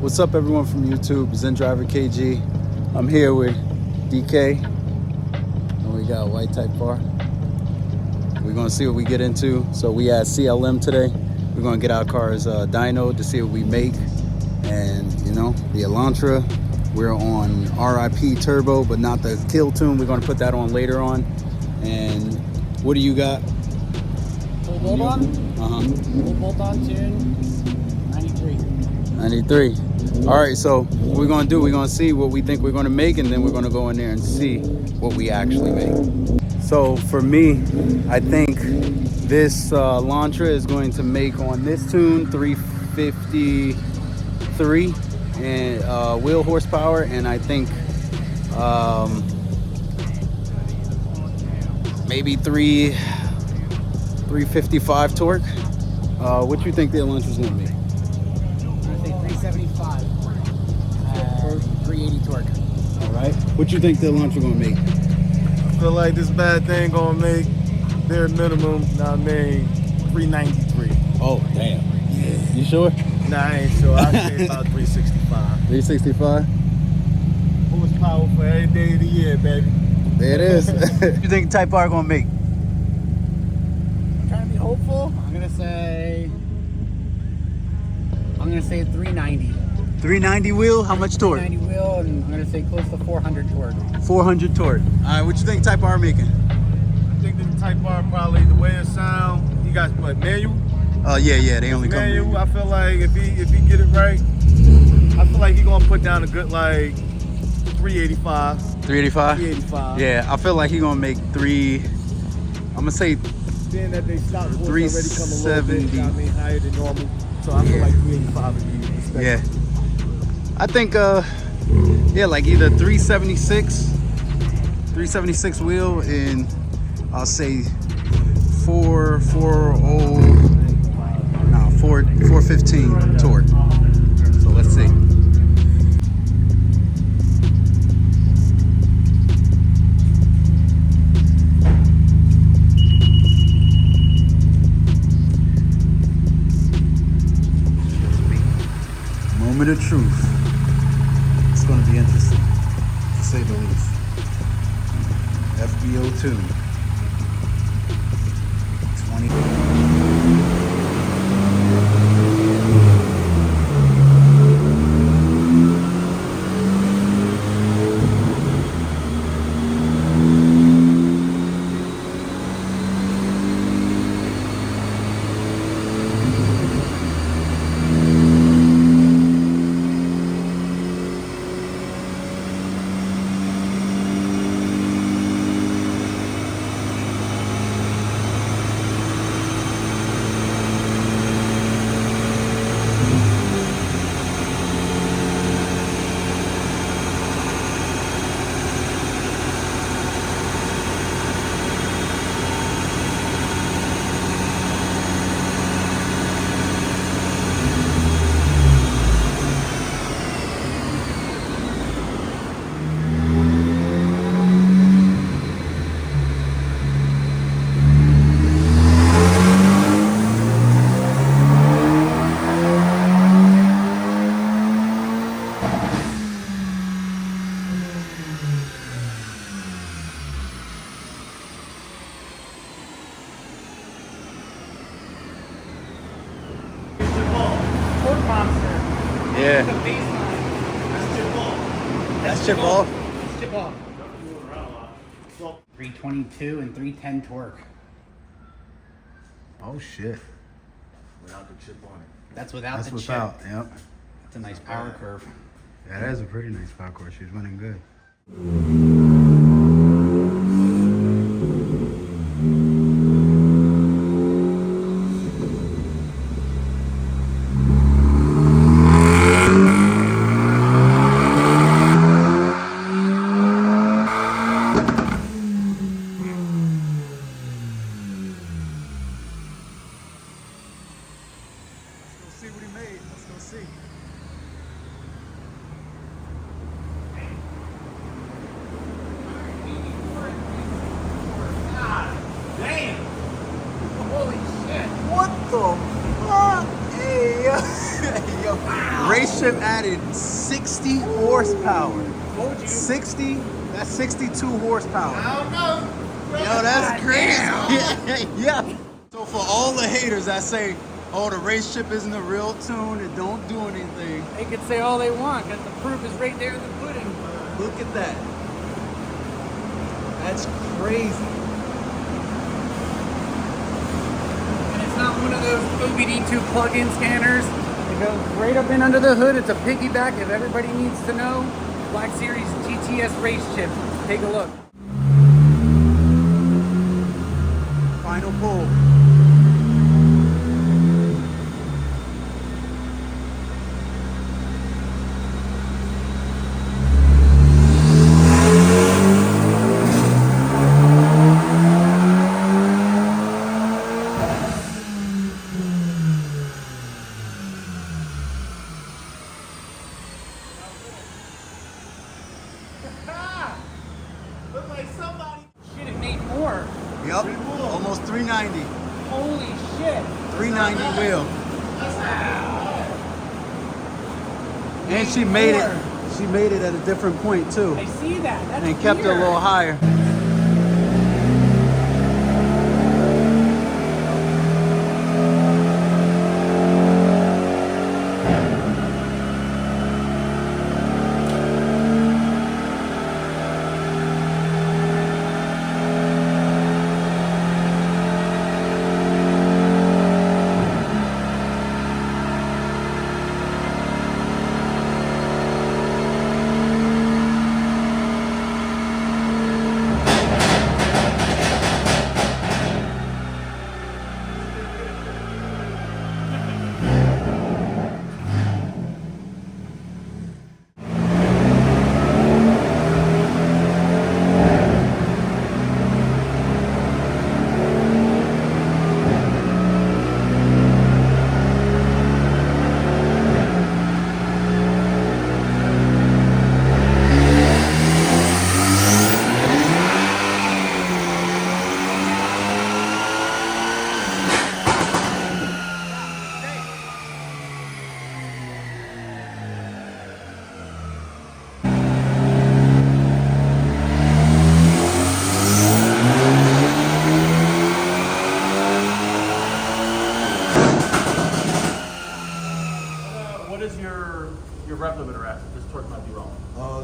What's up, everyone from YouTube? Zen Driver KG. I'm here with DK, and we got White Type Bar. We're gonna see what we get into. So we at CLM today. We're gonna get our cars dyno to see what we make, and you know, the Elantra. We're on RIP Turbo, but not the kill tune. We're gonna put that on later on. And what do you got? Full bolt on? Full bolt on tune, 93. 93. All right, so what we're gonna do, we're gonna see what we think we're gonna make, and then we're gonna go in there and see what we actually make. So for me, I think this Elantra is going to make on this tune 353 and wheel horsepower, and I think maybe 355 torque. What you think the Elantra's gonna make? I'm gonna say 375. 380 torque. All right. What you think the Elantra gonna make? I feel like this bad thing gonna make their minimum, 393. Oh, damn. Yeah. You sure? Nah, I ain't sure. I'd say about 365. 365? Horsepower for every day of the year, baby. There it is. What you think Type R gonna make? I'm trying to be hopeful. I'm gonna say 390. 390 wheel, how much torque? 390 wheel, and I'm gonna say close to 400 torque. 400 torque. All right, what you think Type R making? I think the Type R probably the way it sound. You got what, manual? Yeah, they only come Manual. I feel like if he get it right, I feel like he gonna put down a good like 385. 385? 385. Yeah, I feel like he gonna make I'm gonna say Being that they stock force already come a little 370. bit, I mean higher than normal. So I feel like 385 would be respectable. yeah. I think yeah, like either 376 wheel, and I'll say 415 torque. So let's see. Moment of truth. It's going to be interesting, to say the least. FBO2. 20. Yeah. That's chip ball. That's chip ball. 322 and 310 torque. Oh shit. Without the chip on it. That's without That's the without, chip. yep. It's a nice power curve. Yeah, that is a pretty nice power core. She's running good. See what he made. Let's go see. Race ship added 60 horsepower. Told you. 60, that's 62 horsepower. I don't know. Yo, that's crazy. Yeah. So for all the haters that say, oh, the race ship isn't a real tune, it don't do anything. They could say all they want because the proof is right there in the pudding. Look at that. That's crazy. And it's not one of those OBD2 plug-in scanners. It goes right up in under the hood. It's a piggyback. If everybody needs to know, Black Series GTS race chip. Take a look. Final pull. Look like somebody. Shit, it made more. Yup, almost 390. Holy shit. 390 wheel. And she made it. She made it at a different point too. I see that. That's And kept it a little higher. What is your rev limiter at? This torque might be wrong.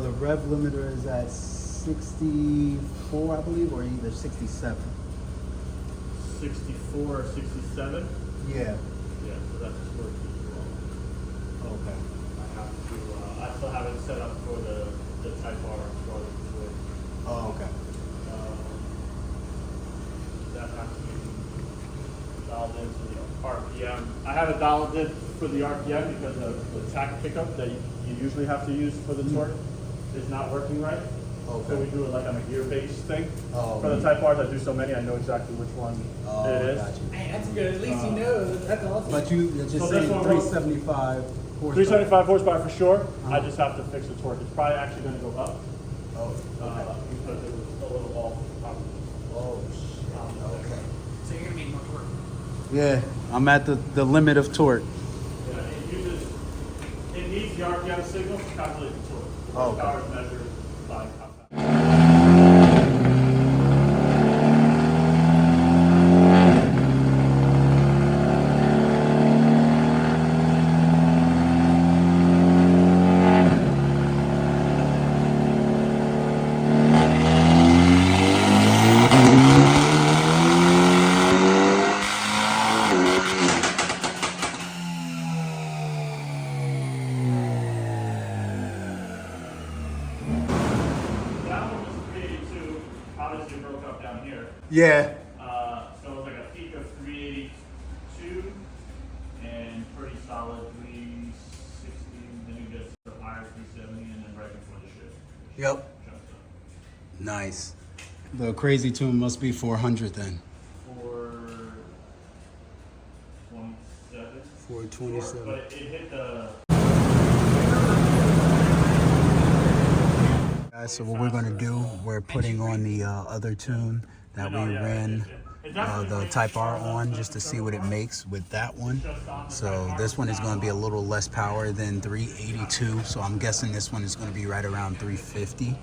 The rev limiter is at 64, I believe, or either 67. 64 or 67? Yeah. Yeah, so that's torque is wrong. Okay. I still have it set up for the Type R starting torque. Oh, okay. That has to be dialed into the RPM. I have it dialed in for the RPM because the tack pickup that you usually have to use for the torque is not working right. Okay. So we do it like on a gear-based thing. Oh, For the Type R's, I do so many, I know exactly which one it is. Gotcha. Man, that's good. At least he knows. That's awesome. But you just So say this one 375 horsepower. 375 horsepower for sure. I just have to fix the torque. It's probably actually going to go up Oh, okay. because it was a little off. Oh, shit. Okay. So you're gonna need more torque. Yeah, I'm at the limit of torque. Yeah, it needs the RPM signal to calculate the torque. The Oh, horsepower is measured by how fast. Obviously broke up down here. Yeah. So it's like a peak of 382 and pretty solid 360. Then you get the higher 370 and then right before the shift. Yep. Jumps up. Nice. The crazy tune must be 400 then. 427. 427. But it hit the. Guys, so what we're gonna do, we're putting on the other tune that we ran the Type R on just to see what it makes with that one. So this one is going to be a little less power than 382. So I'm guessing this one is going to be right around 350,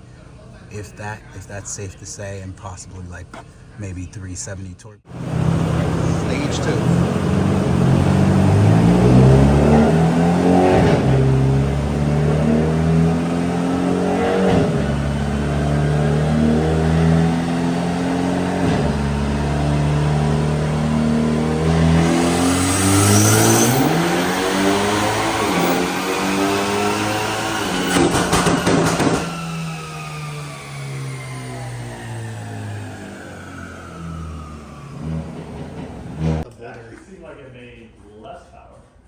if that's safe to say, and possibly like maybe 370 torque. Stage 2.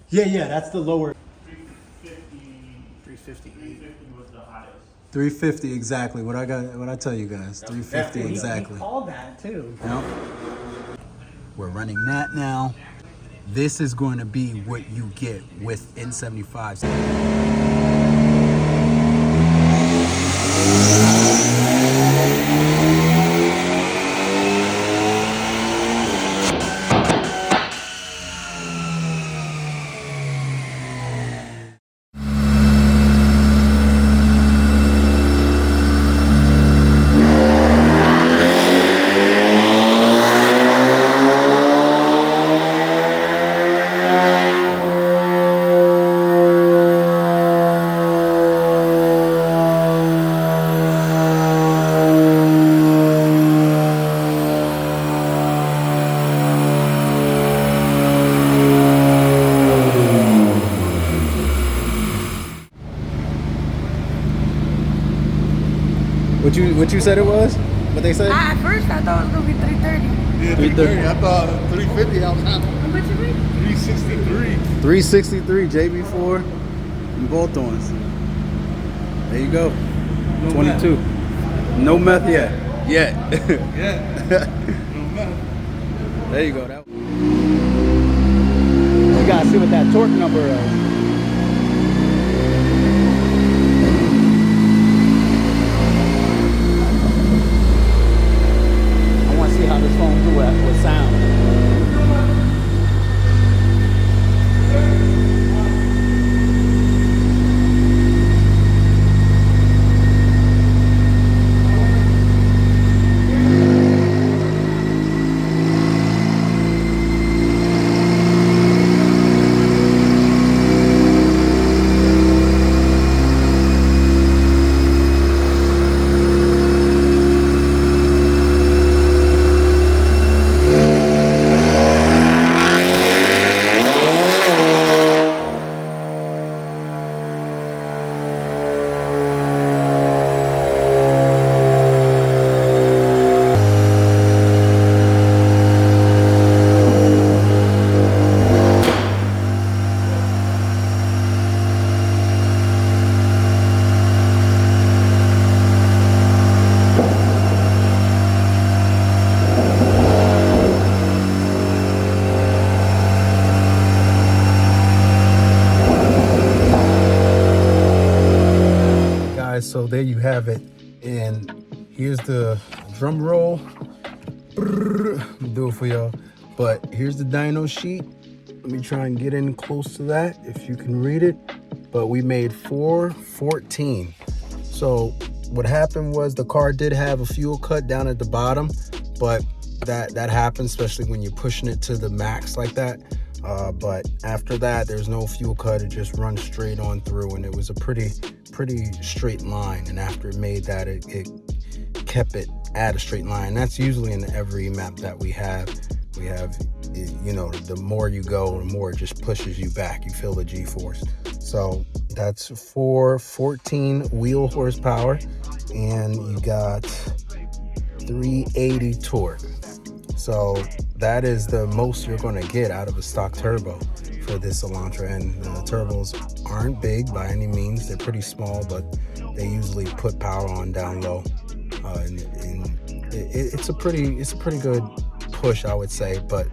Yeah, that's the lower. 350 was the highest. 350 exactly. What I tell you guys. 350 exactly. All that too. Yep. We're running that now. This is going to be what you get with N75. What you said it was? What they said? At first, I thought it was gonna be 330. Yeah, 330. I thought 350. I was How much you mean? 363. 363 JB4 and both ons. There you go. No 22. Meth. No meth yet. Yeah. No meth. There you go. You gotta see what that torque number is. I want to see how this phone do with sound. So there you have it, and here's the drum roll. I'll do it for y'all, but here's the dyno sheet. Let me try and get in close to that if you can read it. But we made 414. So what happened was the car did have a fuel cut down at the bottom, but that happens, especially when you're pushing it to the max like that. But after that, there's no fuel cut. It just runs straight on through, and it was a pretty straight line. And after it made that, it kept it at a straight line. That's usually in every map that we have, you know, the more you go, the more it just pushes you back. You feel the G-force. So that's 414 wheel horsepower, and you got 380 torque. So that is the most you're going to get out of a stock turbo for this Elantra N. The turbos aren't big by any means. They're pretty small, but they usually put power on down low. And it's a pretty good push, I would say. But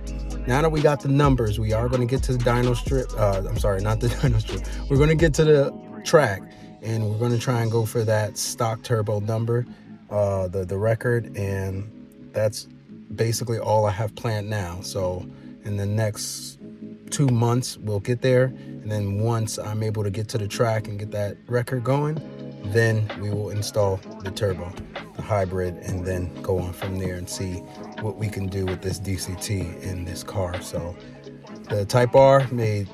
now that we got the numbers, we are going to get to the dyno strip. I'm sorry, not the dyno strip. We're going to get to the track, and we're going to try and go for that stock turbo number, the record, and that's basically all I have planned now. So in the next 2 months, we'll get there. And then once I'm able to get to the track and get that record going, then we will install the turbo, the hybrid, and then go on from there and see what we can do with this DCT in this car. So the Type R made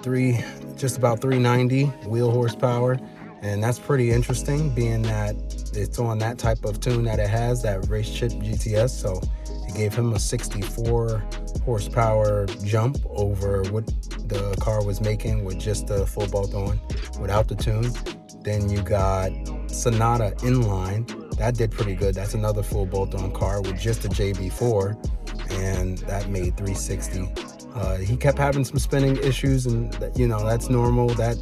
just about 390 wheel horsepower, and that's pretty interesting, being that it's on that type of tune that it has, that race chip GTS. So it gave him a 64 horsepower jump over what the car was making with just the full bolt on without the tune. Then you got Sonata N-line. That did pretty good. That's another full bolt on car with just a JB4, and that made 360. He kept having some spinning issues, and that's normal. That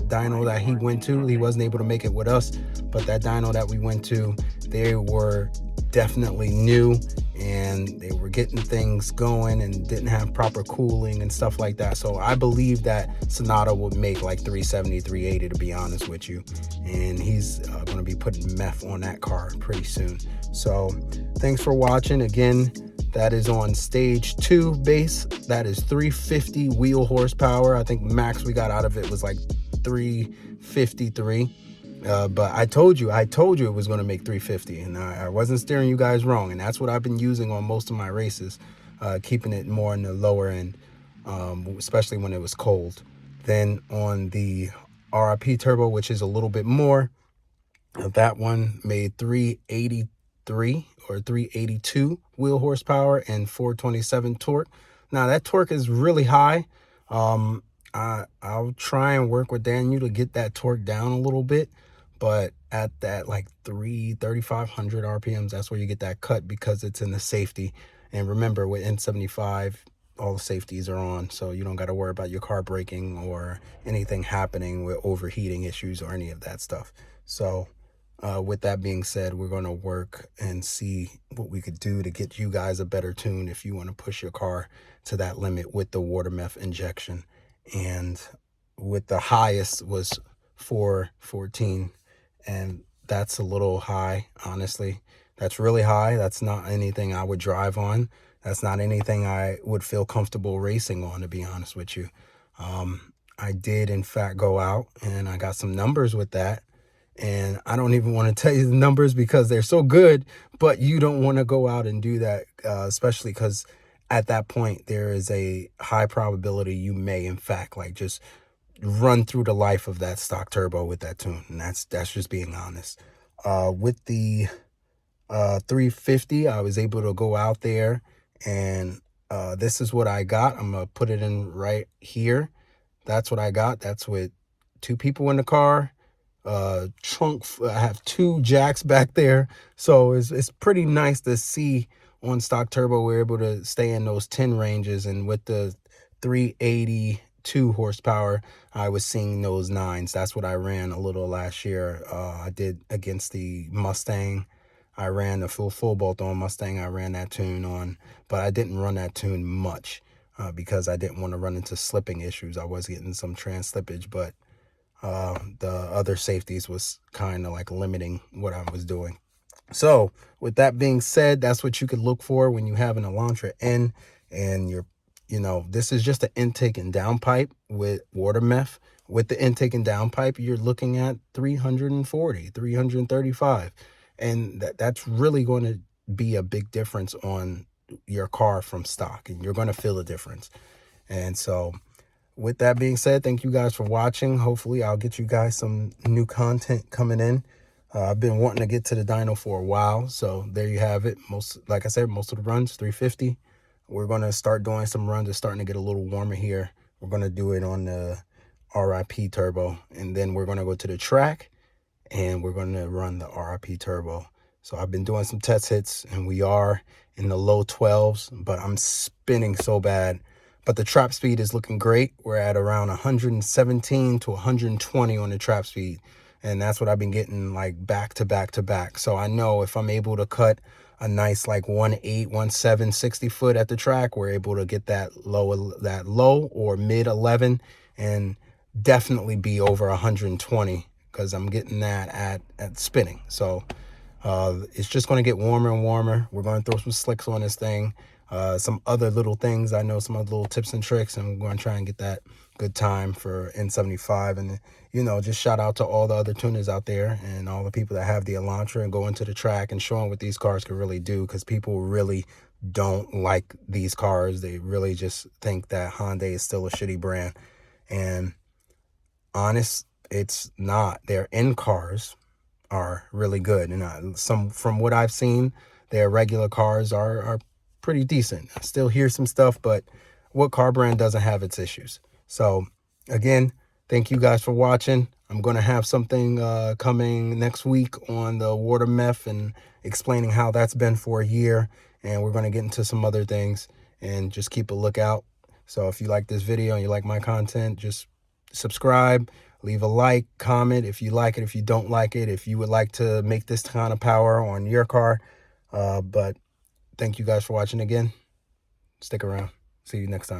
dyno that he went to, he wasn't able to make it with us, but that dyno that we went to, they were definitely new, and they were getting things going and didn't have proper cooling and stuff like that. So I believe that Sonata would make like 370, 380, to be honest with you. And he's going to be putting meth on that car pretty soon. So thanks for watching. Again, that is on stage 2 base. That is 350 wheel horsepower. I think max we got out of it was like 353. But I told you it was going to make 350, and I wasn't steering you guys wrong. And that's what I've been using on most of my races, keeping it more in the lower end, especially when it was cold. Then on the RIP turbo, which is a little bit more, that one made 383 or 382 wheel horsepower and 427 torque. Now that torque is really high. I'll try and work with Daniel to get that torque down a little bit, but at that like 3,500 RPMs, that's where you get that cut, because it's in the safety. And remember, with N75, all the safeties are on, so you don't got to worry about your car breaking or anything happening with overheating issues or any of that stuff. So with that being said, we're going to work and see what we could do to get you guys a better tune if you want to push your car to that limit with the water meth injection. And with the highest was 414, and that's a little high, honestly. That's really high. That's not anything I would drive on. That's not anything I would feel comfortable racing on, to be honest with you. I did in fact go out and I got some numbers with that, and I don't even want to tell you the numbers because they're so good, but you don't want to go out and do that, especially because at that point there is a high probability you may in fact like just run through the life of that stock turbo with that tune. And that's just being honest. With the 350, I was able to go out there, and this is what I got. I'm gonna put it in right here. That's what I got. That's with 2 people in the car, trunk. I have 2 jacks back there, so it's pretty nice to see on stock turbo we're able to stay in those 10 ranges. And with the 382 horsepower, I was seeing those 9s. That's what I ran a little last year. I did against the Mustang. I ran the full bolt on Mustang. I ran that tune on, but I didn't run that tune much because I didn't want to run into slipping issues. I was getting some trans slippage, but the other safeties was kind of like limiting what I was doing. So with that being said, that's what you could look for when you have an Elantra N, and this is just an intake and downpipe with water meth. With the intake and downpipe, you're looking at 340, 335. And that's really going to be a big difference on your car from stock, and you're going to feel a difference. And so with that being said, thank you guys for watching. Hopefully I'll get you guys some new content coming in. I've been wanting to get to the dyno for a while, so there you have it. Like I said, most of the runs 350. We're going to start doing some runs. It's starting to get a little warmer here. We're going to do it on the RIP turbo, and then we're going to go to the track and we're going to run the RIP turbo. So I've been doing some test hits, and we are in the low 12s, but I'm spinning so bad. But the trap speed is looking great. We're at around 117 to 120 on the trap speed. And that's what I've been getting like back to back to back. So I know if I'm able to cut a nice like 1.8, 1.7, 60 foot at the track, we're able to get that low or mid 11 and definitely be over 120, because I'm getting that at spinning. So it's just going to get warmer and warmer. We're going to throw some slicks on this thing. some other little things. I know some other little tips and tricks, and we're going to try and get that good time for N75. And, you know, just shout out to all the other tuners out there and all the people that have the Elantra and go into the track and showing what these cars can really do, because people really don't like these cars. They really just think that Hyundai is still a shitty brand. And honest, it's not. Their end cars are really good, and some, from what I've seen, their regular cars are pretty decent. I still hear some stuff, but what car brand doesn't have its issues? So again, thank you guys for watching. I'm going to have something coming next week on the water meth and explaining how that's been for a year, and we're going to get into some other things, and just keep a lookout. So if you like this video and you like my content, just subscribe, leave a like, comment if you like it, if you don't like it, if you would like to make this kind of power on your car. But thank you guys for watching again. Stick around. See you next time.